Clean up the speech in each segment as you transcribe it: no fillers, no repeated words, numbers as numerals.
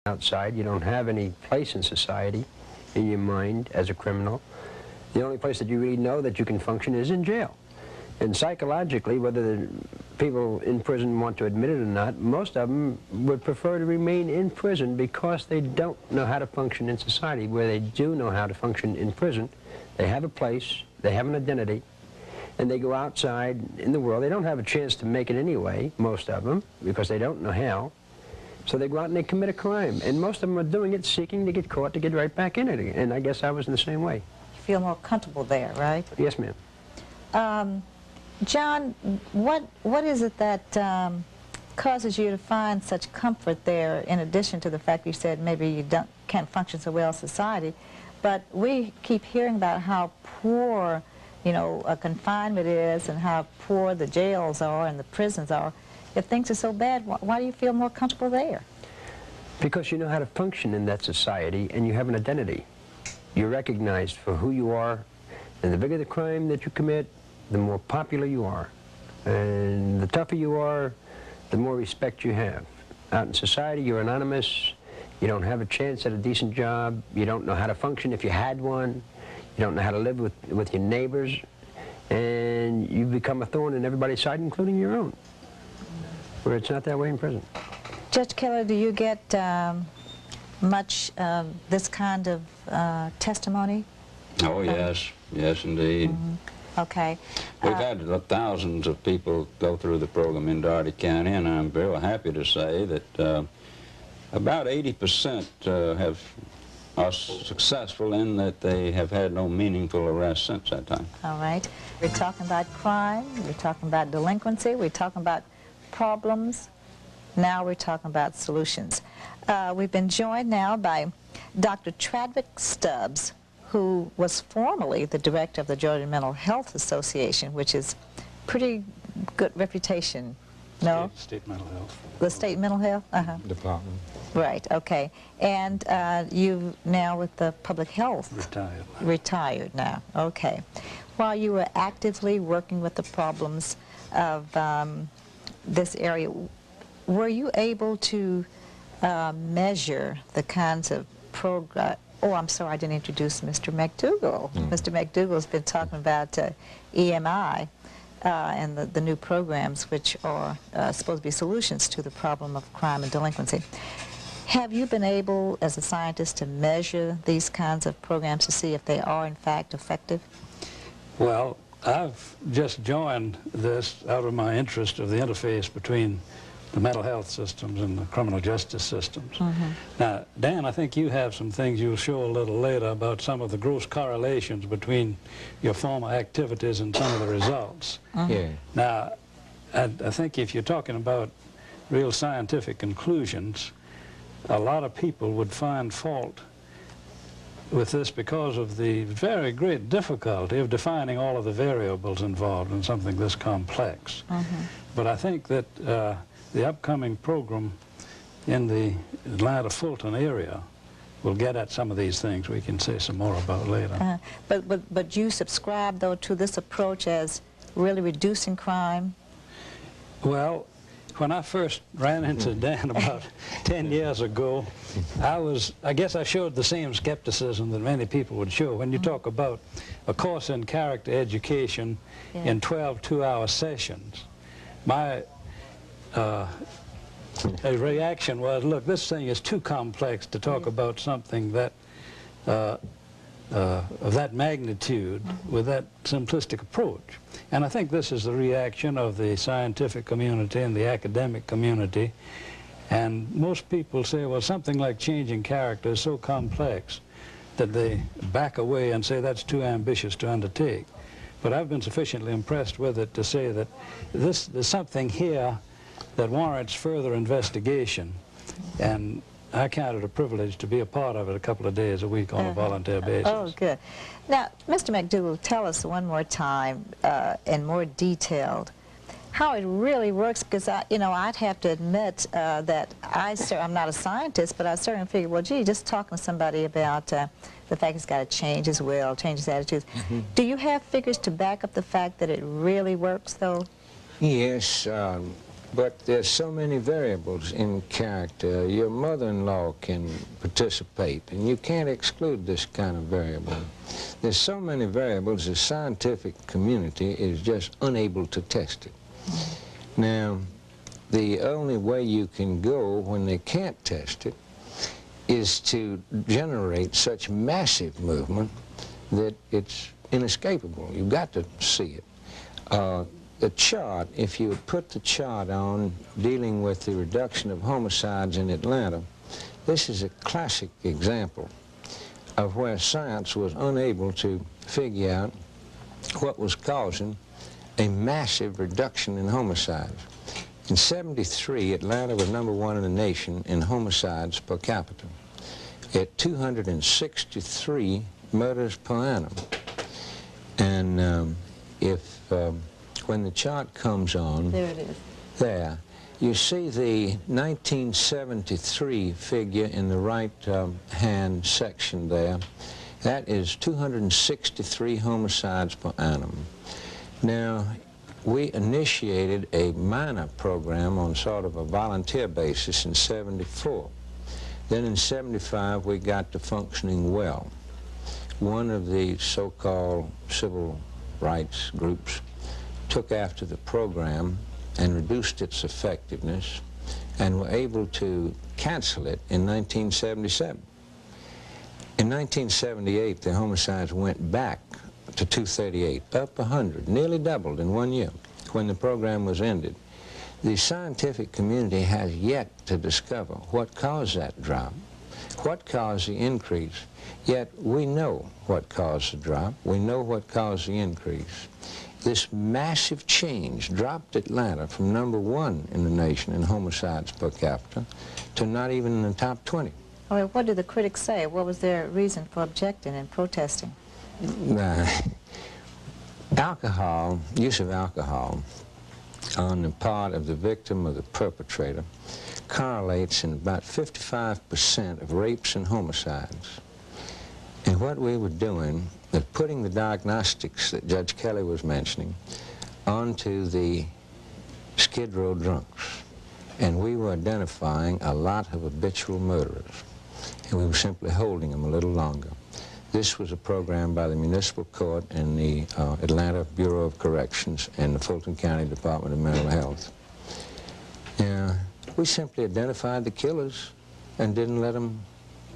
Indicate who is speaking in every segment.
Speaker 1: outside. You don't have any place in society in your mind as a criminal. The only place that you really know that you can function is in jail. And psychologically, whether the people in prison want to admit it or not, most of them would prefer to remain in prison because they don't know how to function in society. Where they do know how to function in prison, they have a place, they have an identity, and they go outside in the world. They don't have a chance to make it anyway, most of them, because they don't know how. So they go out and they commit a crime. And most of them are doing it seeking to get caught, to get right back in it again. And I guess I was in the same way.
Speaker 2: You feel more comfortable there, right?
Speaker 1: Yes, ma'am.
Speaker 2: John, what is it that causes you to find such comfort there, in addition to the fact you said maybe you can't function so well in society? But we keep hearing about how poor, you know, confinement is and how poor the jails are and the prisons are. If things are so bad, why do you feel more comfortable there?
Speaker 1: Because you know how to function in that society and you have an identity. You're recognized for who you are, and the bigger the crime that you commit, the more popular you are. And the tougher you are, the more respect you have. Out in society, you're anonymous. You don't have a chance at a decent job. You don't know how to function if you had one. You don't know how to live with your neighbors. And you become a thorn in everybody's side, including your own, where it's not that way in prison.
Speaker 2: Judge Kelley, do you get much this kind of testimony?
Speaker 3: Oh, yes. Yes, indeed.
Speaker 2: Mm-hmm. Okay.
Speaker 3: We've had thousands of people go through the program in Dougherty County, and I'm very happy to say that about 80% are successful in that they have had no meaningful arrest since that time.
Speaker 2: All right. We're talking about crime, we're talking about delinquency, we're talking about problems. Now we're talking about solutions. We've been joined now by Dr. Tradwick Stubbs, who was formerly the director of the Georgia Mental Health Association, which is pretty good reputation, no?
Speaker 4: State mental health.
Speaker 2: The state mental health?
Speaker 4: Department.
Speaker 2: Right, okay. And you now with the public health?
Speaker 4: Retired.
Speaker 2: Retired now, okay. While you were actively working with the problems of this area, were you able to measure the kinds of progress? Oh, I'm sorry, I didn't introduce Mr. MacDougald. Mr. MacDougald's been talking about EMI and the new programs which are supposed to be solutions to the problem of crime and delinquency. Have you been able, as a scientist, to measure these kinds of programs to see if they are, in fact, effective?
Speaker 4: Well, I've just joined this out of my interest of the interface between the mental health systems and the criminal justice systems. Now, Dan, I think you have some things you'll show a little later about some of the gross correlations between your former activities and some of the results.
Speaker 1: Yeah.
Speaker 4: Now, I think if you're talking about real scientific conclusions, a lot of people would find fault with this because of the very great difficulty of defining all of the variables involved in something this complex. But I think that the upcoming program in the Atlanta-Fulton area will get at some of these things we can say some more about later.
Speaker 2: But you subscribe, though, to this approach as really reducing crime?
Speaker 4: Well, when I first ran into Dan about 10 years ago, I guess I showed the same skepticism that many people would show. When you talk about a course in character education in 12 two-hour sessions, my reaction was, look, this thing is too complex to talk about something that of that magnitude with that simplistic approach. And I think this is the reaction of the scientific community and the academic community. And most people say, well, something like changing character is so complex that they back away and say that's too ambitious to undertake. But I've been sufficiently impressed with it to say that there's something here that warrants further investigation, and I count it a privilege to be a part of it a couple of days a week on a volunteer basis.
Speaker 2: Oh, good. Now, Mr. MacDougald, tell us one more time, in more detailed, how it really works, because I'd have to admit that I'm not a scientist, but I certainly figured, well, gee, just talking to somebody about the fact he's got to change his will, change his attitudes. Do you have figures to back up the fact that it really works, though?
Speaker 5: Yes. But there's so many variables in character. Your mother-in-law can participate, and you can't exclude this kind of variable. There's so many variables, the scientific community is just unable to test it. Now, the only way you can go when they can't test it is to generate such massive movement that it's inescapable. You've got to see it. The chart, if you would put the chart on dealing with the reduction of homicides in Atlanta, this is a classic example of where science was unable to figure out what was causing a massive reduction in homicides. In '73, Atlanta was #1 in the nation in homicides per capita at 263 murders per annum. And when the chart comes on,
Speaker 2: There it is.
Speaker 5: there, you see the 1973 figure in the right hand section there. That is 263 homicides per annum. Now, we initiated a minor program on sort of a volunteer basis in '74. Then in '75, we got to functioning well. One of the so-called civil rights groups took after the program and reduced its effectiveness and were able to cancel it in 1977. In 1978, the homicides went back to 238, up 100, nearly doubled in 1 year when the program was ended. The scientific community has yet to discover what caused that drop, what caused the increase, yet we know what caused the drop, we know what caused the increase. This massive change dropped Atlanta from #1 in the nation in homicides per capita to not even in the top 20.
Speaker 2: Well, what did the critics say? What was their reason for objecting and protesting?
Speaker 5: Alcohol, use of alcohol on the part of the victim or the perpetrator correlates in about 55% of rapes and homicides. And what we were doing is putting the diagnostics that Judge Kelley was mentioning onto the Skid Row drunks. And we were identifying a lot of habitual murderers. And we were simply holding them a little longer. This was a program by the Municipal Court and the Atlanta Bureau of Corrections and the Fulton County Department of Mental Health. We simply identified the killers and didn't let them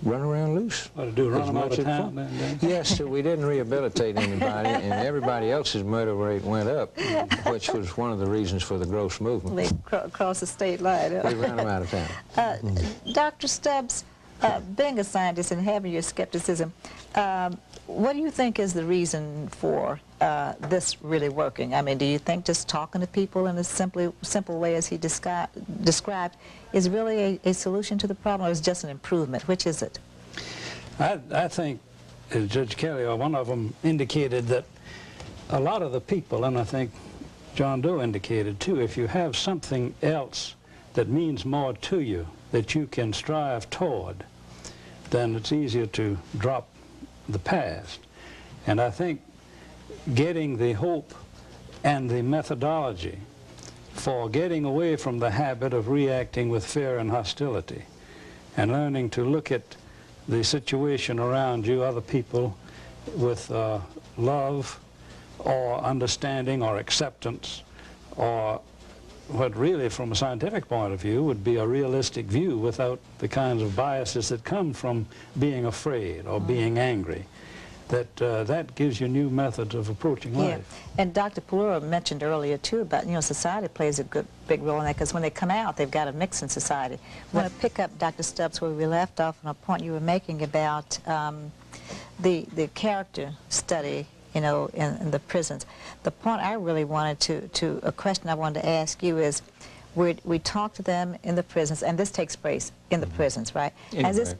Speaker 5: run around loose.
Speaker 4: What to do, run them out of town then, Dan?
Speaker 5: Yes, so we didn't rehabilitate anybody, and everybody else's murder rate went up, which was one of the reasons for the gross movement.
Speaker 2: They cross the state line.
Speaker 5: We ran them out of town.
Speaker 2: Dr. Stubbs, being a scientist and having your skepticism, what do you think is the reason for this really working? I mean, do you think just talking to people in a simple way as he described is really a solution to the problem, or is it just an improvement? Which is it?
Speaker 4: I think, as Judge Kelley, or one of them, indicated that a lot of the people, and I think John Doe indicated too, if you have something else that means more to you, that you can strive toward, then it's easier to drop the past. And I think getting the hope and the methodology for getting away from the habit of reacting with fear and hostility and learning to look at the situation around you, other people, with love or understanding or acceptance, or what really from a scientific point of view would be a realistic view without the kinds of biases that come from being afraid or being angry. That gives you new methods of approaching life.
Speaker 2: And Dr. Plura mentioned earlier too about, you know, society plays a big role in that, because when they come out, they've got to mix in society. I want to pick up, Dr. Stubbs, where we left off on a point you were making about the character study, you know, in the prisons. The point I really wanted a question I wanted to ask you is, we talk to them in the prisons, and this takes place in the prisons, right? Has this,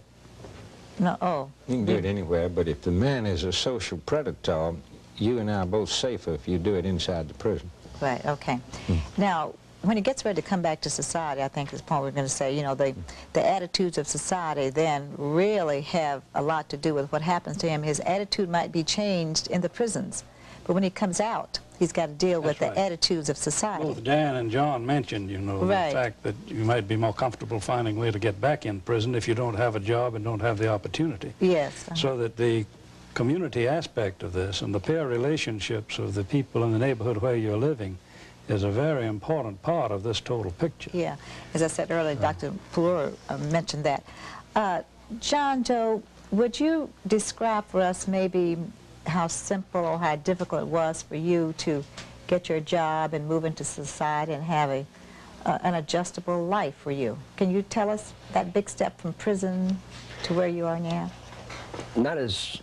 Speaker 2: no, oh.
Speaker 5: You can do it anywhere, but if the man is a social predator, you and I are both safer if you do it inside the prison.
Speaker 2: Right, okay. Now, when he gets ready to come back to society, I think is the point we're going to say, you know, the attitudes of society then really have a lot to do with what happens to him. His attitude might be changed in the prisons, but when he comes out, He's got to deal with
Speaker 4: That's
Speaker 2: the
Speaker 4: right.
Speaker 2: attitudes of society.
Speaker 4: Both Dan and John mentioned, you know,
Speaker 2: Right.
Speaker 4: the fact that you might be more comfortable finding a way to get back in prison if you don't have a job and don't have the opportunity.
Speaker 2: Yes.
Speaker 4: So that the community aspect of this and the peer relationships of the people in the neighborhood where you're living is a very important part of this total picture.
Speaker 2: Yeah. As I said earlier, Dr. Plura mentioned that. John Joe, would you describe for us maybe how simple or how difficult it was for you to get your job and move into society and have an adjustable life for you? Can you tell us that big step from prison to where you are now?
Speaker 1: Not as